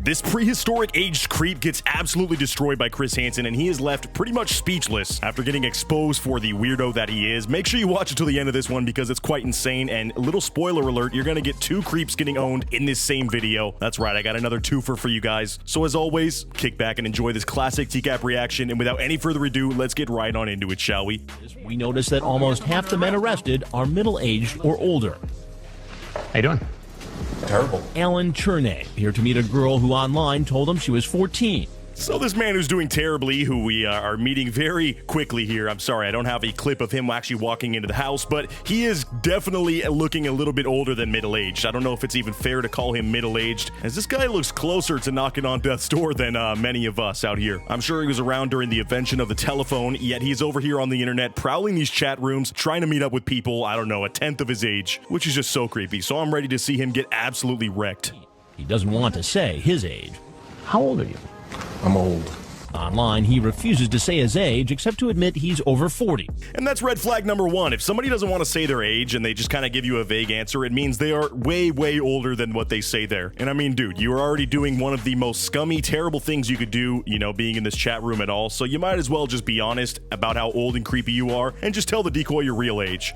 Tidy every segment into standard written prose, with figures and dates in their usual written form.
This prehistoric aged creep gets absolutely destroyed by Chris Hansen, and he is left pretty much speechless after getting exposed for the weirdo that he is. Make sure you watch until the end of this one because it's quite insane, and a little spoiler alert, you're gonna get 2 creeps getting owned in this same video. That's right, I got another twofer for you guys. So as always, kick back and enjoy this classic TCAP reaction, and without any further ado, let's get right on into it, shall we? We notice that almost half the men arrested are middle-aged or older. How you doing? Terrible. Alan Chernay here to meet a girl who online told him she was 14. So this man who's doing terribly, who we are meeting very quickly here, I'm sorry, I don't have a clip of him actually walking into the house, but he is definitely looking a little bit older than middle-aged. I don't know if it's even fair to call him middle-aged, as this guy looks closer to knocking on death's door than many of us out here. I'm sure he was around during the invention of the telephone, yet he's over here on the internet prowling these chat rooms, trying to meet up with people, I don't know, a tenth of his age, which is just so creepy. So I'm ready to see him get absolutely wrecked. He doesn't want to say his age. How old are you? I'm old. Online, he refuses to say his age, except to admit he's over 40. And that's red flag number 1. If somebody doesn't want to say their age and they just kind of give you a vague answer, it means they are way, way older than what they say there. And I mean, dude, you are already doing one of the most scummy, terrible things you could do, you know, being in this chat room at all. So you might as well just be honest about how old and creepy you are and just tell the decoy your real age.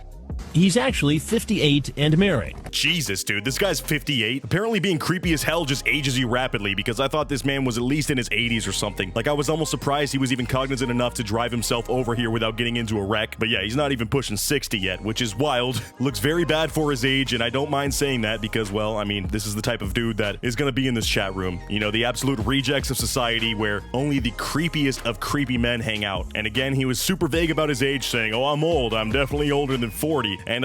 He's actually 58 and married. Jesus, dude, this guy's 58. Apparently being creepy as hell just ages you rapidly, because I thought this man was at least in his 80s or something. Like, I was almost surprised he was even cognizant enough to drive himself over here without getting into a wreck. But yeah, he's not even pushing 60 yet, which is wild. Looks very bad for his age, and I don't mind saying that because, well, I mean, this is the type of dude that is gonna be in this chat room. You know, the absolute rejects of society where only the creepiest of creepy men hang out. And again, he was super vague about his age, saying, oh, I'm old. I'm definitely older than 40. And,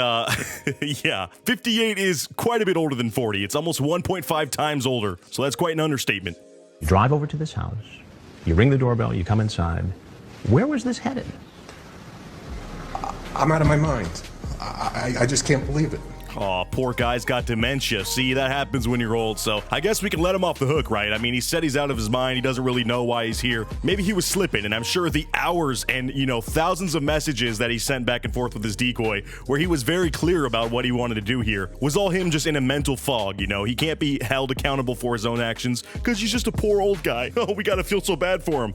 yeah, 58 is quite a bit older than 40. It's almost 1.5 times older. So that's quite an understatement. You drive over to this house, you ring the doorbell, you come inside. Where was this headed? I'm out of my mind. I just can't believe it. Aw, poor guy's got dementia. See, that happens when you're old, so I guess we can let him off the hook, right? I mean, he said he's out of his mind. He doesn't really know why he's here. Maybe he was slipping, and I'm sure the hours and, you know, thousands of messages that he sent back and forth with his decoy, where he was very clear about what he wanted to do here, was all him just in a mental fog, you know? He can't be held accountable for his own actions, because he's just a poor old guy. Oh, we gotta feel so bad for him.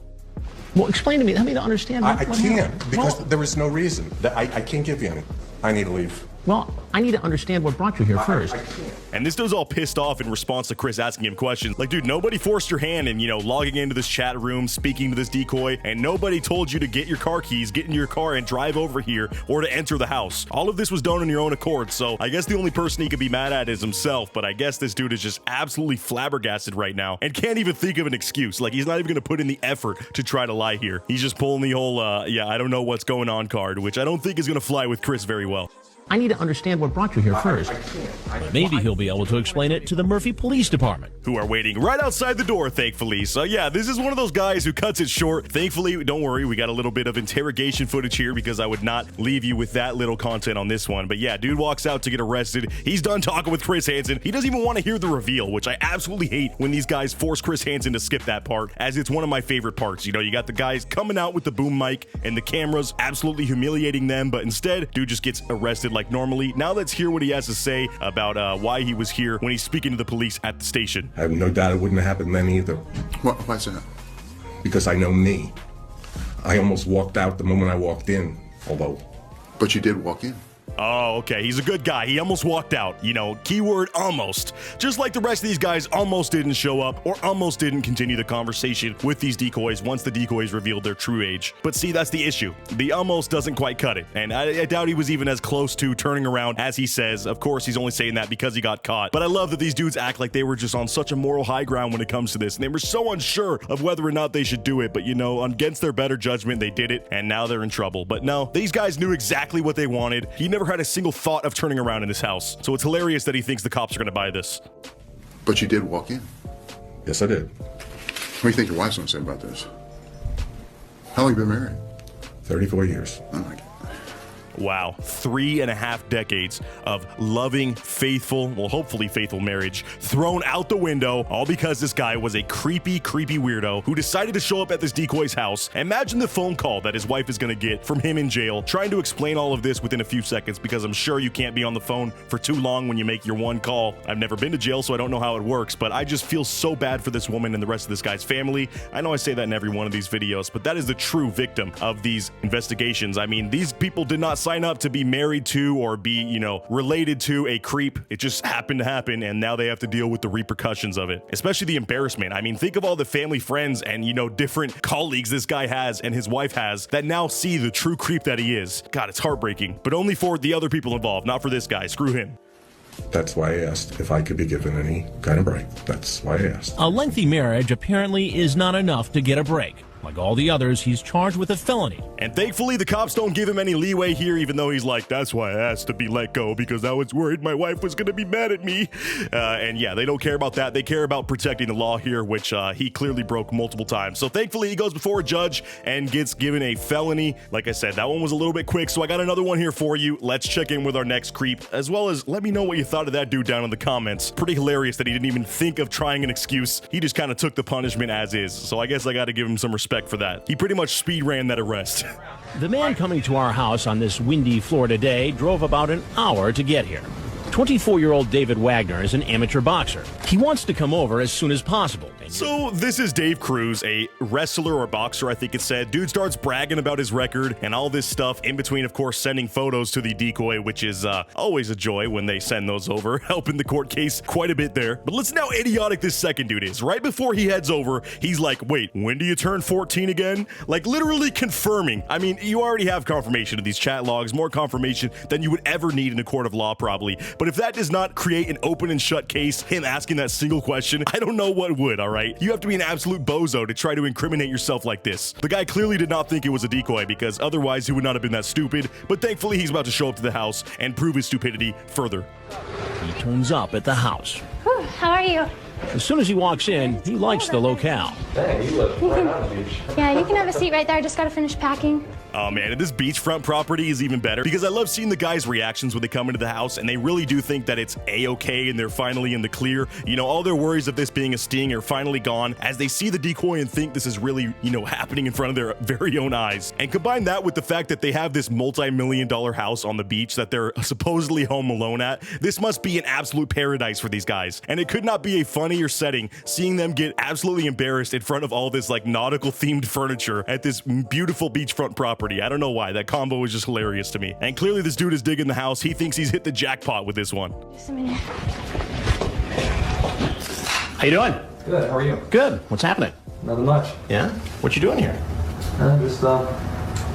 Well, explain to me, help me to understand. I can't, happened. because Well, there is no reason. I can't give you any. I need to leave. well, I need to understand what brought you here first. I can't. And this dude's all pissed off in response to Chris asking him questions. Like, dude, nobody forced your hand in, you know, logging into this chat room, speaking to this decoy, and nobody told you to get your car keys, get in your car, and drive over here, or to enter the house. All of this was done on your own accord, so I guess the only person he could be mad at is himself, but I guess this dude is just absolutely flabbergasted right now, and can't even think of an excuse. Like, he's not even gonna put in the effort to try to lie here. He's just pulling the whole, yeah, I don't know what's going on card, which I don't think is gonna fly with Chris very well. I need to understand what brought you here first. I can't. Maybe he'll be able to explain it to the Murphy Police Department. Who are waiting right outside the door, thankfully. So yeah, this is one of those guys who cuts it short. Thankfully, don't worry, we got a little bit of interrogation footage here because I would not leave you with that little content on this one. But yeah, dude walks out to get arrested. He's done talking with Chris Hansen. He doesn't even want to hear the reveal, which I absolutely hate when these guys force Chris Hansen to skip that part, as it's one of my favorite parts. You know, you got the guys coming out with the boom mic and the cameras absolutely humiliating them, but instead, dude just gets arrested like normally. Now let's hear what he has to say about why he was here when he's speaking to the police at the station. I have no doubt it wouldn't have happened then either. Why's that? Because I know me. I almost walked out the moment I walked in, although... But you did walk in. Oh, okay. He's a good guy. He almost walked out. You know, keyword almost. Just like the rest of these guys almost didn't show up or almost didn't continue the conversation with these decoys once the decoys revealed their true age. But see, that's the issue. The almost doesn't quite cut it. And I doubt he was even as close to turning around as he says. Of course, he's only saying that because he got caught. But I love that these dudes act like they were just on such a moral high ground when it comes to this. And they were so unsure of whether or not they should do it. But, you know, against their better judgment, they did it. And now they're in trouble. But no, these guys knew exactly what they wanted. He never had a single thought of turning around in his house. So it's hilarious that he thinks the cops are going to buy this. But you did walk in. Yes, I did. What do you think your wife's gonna say about this? How long have you been married? 34 years. Oh my God. Wow, 3.5 decades of loving, faithful, well, hopefully faithful marriage thrown out the window, all because this guy was a creepy weirdo who decided to show up at this decoy's house. Imagine the phone call that his wife is going to get from him in jail, trying to explain all of this within a few seconds, because I'm sure you can't be on the phone for too long when you make your one call. I've never been to jail, so I don't know how it works, but I just feel so bad for this woman and the rest of this guy's family. I know I say that in every one of these videos, but that is the true victim of these investigations. I mean, these people did not sign up to be married to or be, you know, related to a creep. It just happened to happen, and now they have to deal with the repercussions of it, especially the embarrassment. I mean, think of all the family, friends, and, you know, different colleagues this guy has and his wife has that now see the true creep that he is. God, it's heartbreaking, but only for the other people involved, not for this guy. Screw him. That's why I asked if I could be given any kind of break. That's why I asked. A lengthy marriage apparently is not enough to get a break. Like all the others, he's charged with a felony. And thankfully, the cops don't give him any leeway here, even though he's like, that's why I asked to be let go, because I was worried my wife was going to be mad at me. And yeah, they don't care about that. They care about protecting the law here, which he clearly broke multiple times. So thankfully, he goes before a judge and gets given a felony. Like I said, that one was a little bit quick, so I got another one here for you. Let's check in with our next creep, as well as let me know what you thought of that dude down in the comments. Pretty hilarious that he didn't even think of trying an excuse. He just kind of took the punishment as is. So I guess I got to give him some respect for that. He pretty much speed ran that arrest. The man coming to our house on this windy Florida day drove about an hour to get here. 24-year-old David Wagner is an amateur boxer. He wants to come over as soon as possible. So this is Dave Cruz, a wrestler or boxer, I think it said. Dude starts bragging about his record and all this stuff in between, of course, sending photos to the decoy, which is always a joy when they send those over, helping the court case quite a bit there. But listen how idiotic this second dude is. Right before he heads over, he's like, wait, when do you turn 14 again? Like literally confirming. I mean, you already have confirmation of these chat logs, more confirmation than you would ever need in a court of law probably. But if that does not create an open and shut case, him asking that single question, I don't know what would, all right? You have to be an absolute bozo to try to incriminate yourself like this. The guy clearly did not think it was a decoy, because otherwise he would not have been that stupid, but thankfully he's about to show up to the house and prove his stupidity further. He turns up at the house. Whew, how are you? As soon as he walks in, he likes the locale. Hey, you live right on the beach. Yeah, you can have a seat right there. I just gotta finish packing. Oh man, and this beachfront property is even better, because I love seeing the guys' reactions when they come into the house and they really do think that it's a-okay and they're finally in the clear. You know, all their worries of this being a sting are finally gone as they see the decoy and think this is really, you know, happening in front of their very own eyes. And combine that with the fact that they have this multi-million-dollar house on the beach that they're supposedly home alone at. This must be an absolute paradise for these guys. And it could not be a funnier setting seeing them get absolutely embarrassed in front of all this like nautical themed furniture at this beautiful beachfront property. I don't know why. That combo was just hilarious to me. And clearly this dude is digging the house. He thinks he's hit the jackpot with this one. Just a minute. How you doing? Good, how are you? Good. What's happening? Nothing much. Yeah? What you doing here? Just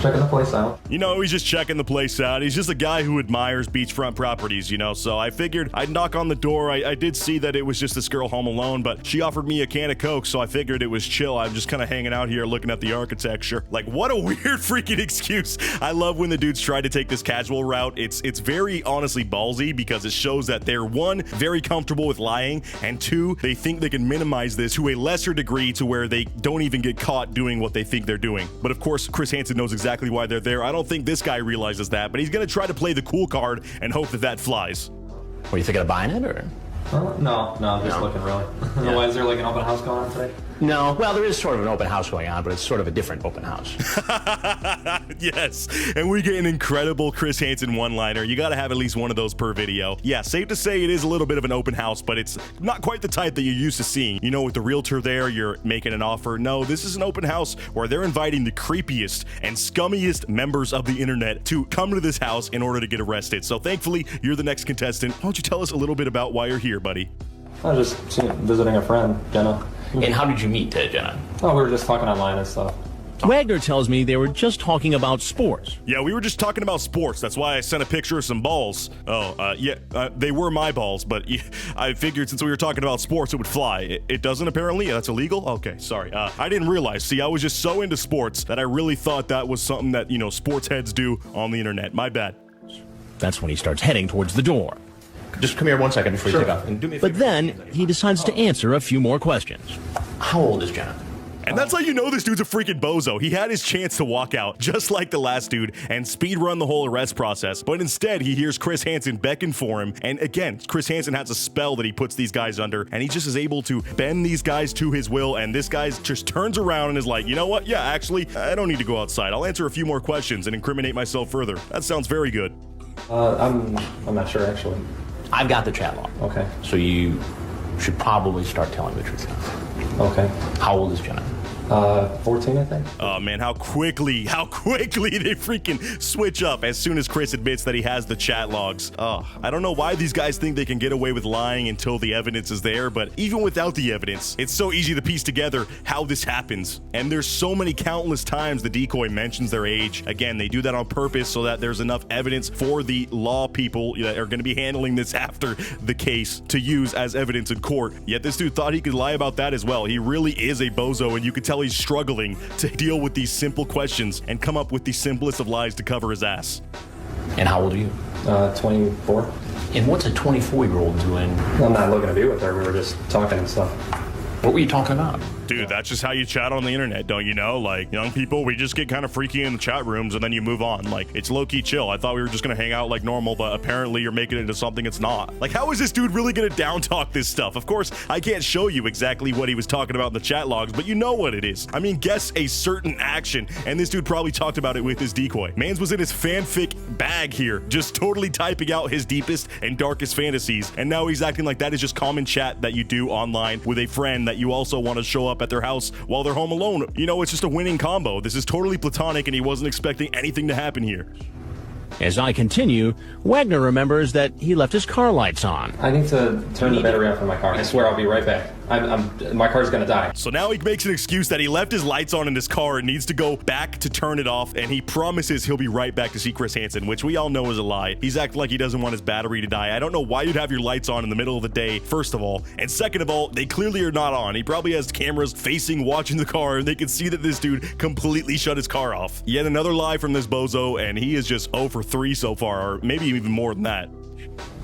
checking the place out. You know, he's just checking the place out. He's just a guy who admires beachfront properties, you know, so I figured I'd knock on the door. I did see that it was just this girl home alone, but she offered me a can of Coke, so I figured it was chill. I'm just kind of hanging out here looking at the architecture. Like, what a weird freaking excuse. I love when the dudes try to take this casual route. It's very honestly ballsy, because it shows that they're, one, very comfortable with lying, and two, they think they can minimize this to a lesser degree to where they don't even get caught doing what they think they're doing. But of course, Chris Hansen knows exactly why they're there. I don't think this guy realizes that, but he's gonna try to play the cool card and hope that that flies. Were you thinking of buying it, or? No, I'm just looking really. Why is there like an open house going on today? No. Well, there is sort of an open house going on, but it's sort of a different open house. Yes, and we get an incredible Chris Hansen one-liner. You gotta have at least one of those per video. Yeah, safe to say it is a little bit of an open house, but it's not quite the type that you're used to seeing. You know, with the realtor there, you're making an offer. No, this is an open house where they're inviting the creepiest and scummiest members of the internet to come to this house in order to get arrested. So thankfully, you're the next contestant. Why don't you tell us a little bit about why you're here, buddy? I was just visiting a friend, Jenna. And how did you meet Jenna? Oh, we were just talking online and stuff. Wagner tells me they were just talking about sports. Yeah, we were just talking about sports. That's why I sent a picture of some balls. They were my balls, but I figured since we were talking about sports, it would fly. It doesn't, apparently? That's illegal? Okay, sorry. I didn't realize. See, I was just so into sports that I really thought that was something that, you know, sports heads do on the internet. My bad. That's when he starts heading towards the door. Just come here 1 second before you take off. And do me a But favor. then he decides to answer a few more questions. How old is Jenna? And that's how you know this dude's a freaking bozo. He had his chance to walk out, just like the last dude, and speed run the whole arrest process. But instead, he hears Chris Hansen beckon for him. And again, Chris Hansen has a spell that he puts these guys under, and he just is able to bend these guys to his will. And this guy just turns around and is like, you know what? Yeah, actually, I don't need to go outside. I'll answer a few more questions and incriminate myself further. That sounds very good. I'm not sure actually. I've got the chat log. Okay. So you should probably start telling the truth now. Okay. How old is Jenna? 14, I think. Oh man, how quickly they freaking switch up as soon as Chris admits that he has the chat logs. Oh, I don't know why these guys think they can get away with lying until the evidence is there, but even without the evidence, it's so easy to piece together how this happens. And there's so many countless times the decoy mentions their age. Again, they do that on purpose so that there's enough evidence for the law people that are going to be handling this after the case to use as evidence in court. Yet this dude thought he could lie about that as well. He really is a bozo, and you could tell he's struggling to deal with these simple questions and come up with the simplest of lies to cover his ass. And how old are you? 24. And what's a 24-year-old doing? I'm not looking to be with her. We were just talking and stuff. What were you talking about? Dude, that's just how you chat on the internet, don't you know? Like, young people, we just get kind of freaky in the chat rooms and then you move on. Like, it's low-key chill. I thought we were just gonna hang out like normal, but apparently you're making it into something it's not. Like, how is this dude really gonna down-talk this stuff? Of course, I can't show you exactly what he was talking about in the chat logs, but you know what it is. I mean, guess a certain action, and this dude probably talked about it with his decoy. Mans was in his fanfic bag here, just totally typing out his deepest and darkest fantasies, and now he's acting like that is just common chat that you do online with a friend that you also want to show up at their house while they're home alone. You know, it's just a winning combo. This is totally platonic, and he wasn't expecting anything to happen here. As I continue, Wagner remembers that he left his car lights on. I need to turn the battery off in my car. I swear I'll be right back. My car's gonna die. So now he makes an excuse that he left his lights on in his car and needs to go back to turn it off, and he promises he'll be right back to see Chris Hansen, which we all know is a lie. He's acting like he doesn't want his battery to die. I don't know why you'd have your lights on in the middle of the day, first of all, and second of all, they clearly are not on. He probably has cameras facing, watching the car, and they can see that this dude completely shut his car off. Yet another lie from this bozo, and he is just 0 for 3 so far, or maybe even more than that.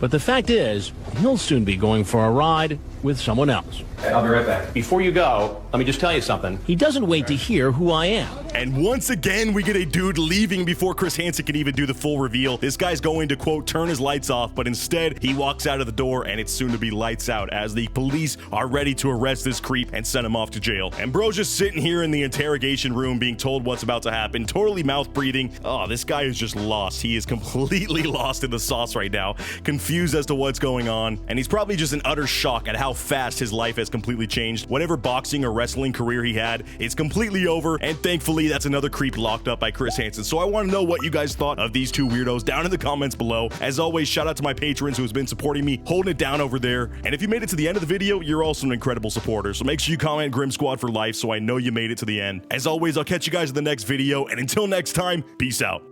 But the fact is, he'll soon be going for a ride with someone else. I'll be right back. Before you go, let me just tell you something. He doesn't wait to hear who I am. And once again, we get a dude leaving before Chris Hansen can even do the full reveal. This guy's going to, quote, turn his lights off, but instead, he walks out of the door, and it's soon to be lights out as the police are ready to arrest this creep and send him off to jail. And bro's just sitting here in the interrogation room being told what's about to happen, totally mouth breathing. Oh, this guy is just lost. He is completely lost in the sauce right now, confused as to what's going on, and he's probably just in utter shock at how fast his life has completely changed. Whatever boxing or wrestling career he had, it's completely over, and thankfully that's another creep locked up by Chris Hansen. So I want to know what you guys thought of these two weirdos down in the comments below. As always, shout out to my patrons who has been supporting me, holding it down over there. And if you made it to the end of the video, you're also an incredible supporter. So make sure you comment Grim Squad for life so I know you made it to the end. As always, I'll catch you guys in the next video, and until next time, peace out.